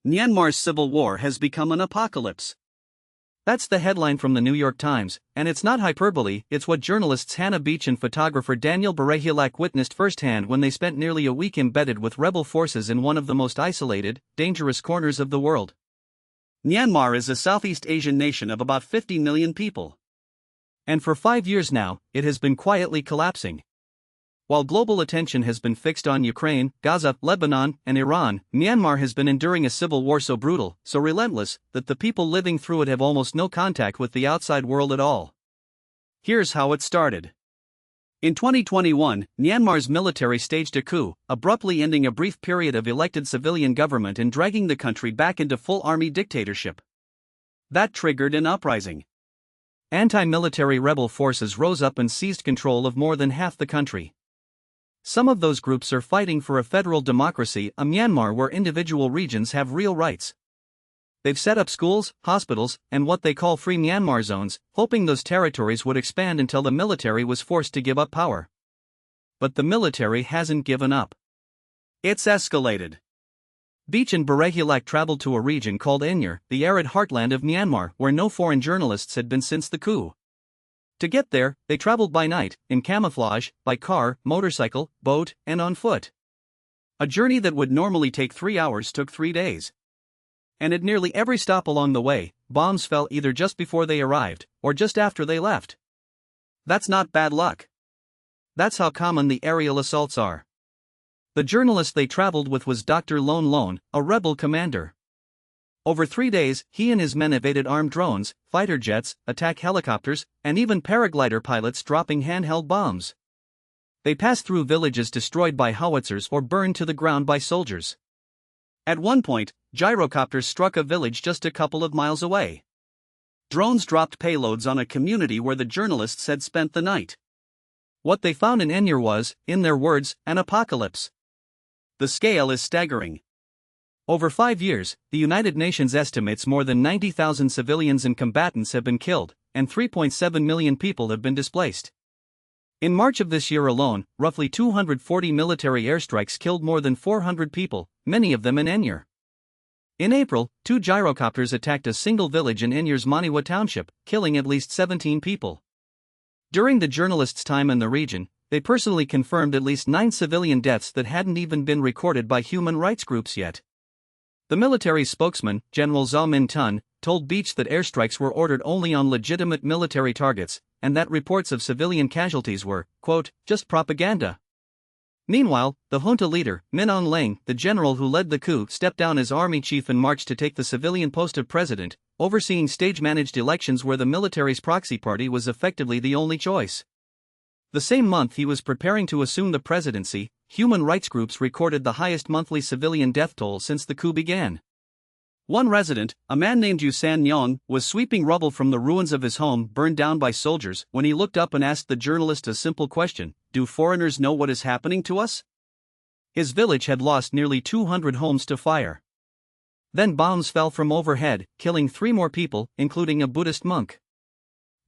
Myanmar's civil war has become an apocalypse. That's the headline from the New York Times, and it's not hyperbole, it's what journalists Hannah Beach and photographer Daniel Berehilak witnessed firsthand when they spent nearly a week embedded with rebel forces in one of the most isolated, dangerous corners of the world. Myanmar is a Southeast Asian nation of about 50 million people. And for 5 years now, it has been quietly collapsing. While global attention has been fixed on Ukraine, Gaza, Lebanon, and Iran, Myanmar has been enduring a civil war so brutal, so relentless, that the people living through it have almost no contact with the outside world at all. Here's how it started. In 2021, Myanmar's military staged a coup, abruptly ending a brief period of elected civilian government and dragging the country back into full army dictatorship. That triggered an uprising. Anti-military rebel forces rose up and seized control of more than half the country. Some of those groups are fighting for a federal democracy, a Myanmar where individual regions have real rights. They've set up schools, hospitals, and what they call free Myanmar zones, hoping those territories would expand until the military was forced to give up power. But the military hasn't given up. It's escalated. Beach and Berehilak traveled to a region called Enyar, the arid heartland of Myanmar, where no foreign journalists had been since the coup. To get there, they traveled by night, in camouflage, by car, motorcycle, boat, and on foot. A journey that would normally take 3 hours took 3 days. And at nearly every stop along the way, bombs fell either just before they arrived, or just after they left. That's not bad luck. That's how common the aerial assaults are. The journalist they traveled with was Dr. Lone Lone, a rebel commander. Over 3 days, he and his men evaded armed drones, fighter jets, attack helicopters, and even paraglider pilots dropping handheld bombs. They passed through villages destroyed by howitzers or burned to the ground by soldiers. At one point, gyrocopters struck a village just a couple of miles away. Drones dropped payloads on a community where the journalists had spent the night. What they found in Enyar was, in their words, an apocalypse. The scale is staggering. Over 5 years, the United Nations estimates more than 90,000 civilians and combatants have been killed, and 3.7 million people have been displaced. In March of this year alone, roughly 240 military airstrikes killed more than 400 people, many of them in Enyar. In April, 2 gyrocopters attacked a single village in Enyar's Maniwa township, killing at least 17 people. During the journalists' time in the region, they personally confirmed at least 9 civilian deaths that hadn't even been recorded by human rights groups yet. The military spokesman, General Zaw Min Tun, told Beach that airstrikes were ordered only on legitimate military targets, and that reports of civilian casualties were, quote, just propaganda. Meanwhile, the junta leader, Min Aung Hlaing, the general who led the coup, stepped down as army chief in March to take the civilian post of president, overseeing stage-managed elections where the military's proxy party was effectively the only choice. The same month he was preparing to assume the presidency, human rights groups recorded the highest monthly civilian death toll since the coup began. One resident, a man named U San Nyong, was sweeping rubble from the ruins of his home burned down by soldiers when he looked up and asked the journalist a simple question: do foreigners know what is happening to us? His village had lost nearly 200 homes to fire. Then bombs fell from overhead, killing 3 more people, including a Buddhist monk.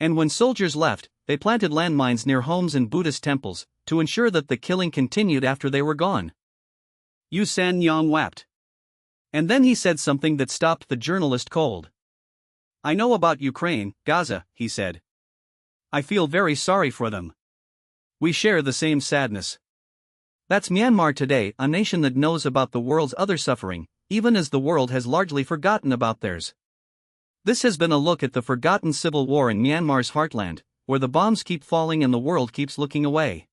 And when soldiers left, they planted landmines near homes and Buddhist temples, to ensure that the killing continued after they were gone. U San Nyong wept. And then he said something that stopped the journalist cold. I know about Ukraine, Gaza, he said. I feel very sorry for them. We share the same sadness. That's Myanmar today, a nation that knows about the world's other suffering, even as the world has largely forgotten about theirs. This has been a look at the forgotten civil war in Myanmar's heartland, where the bombs keep falling and the world keeps looking away.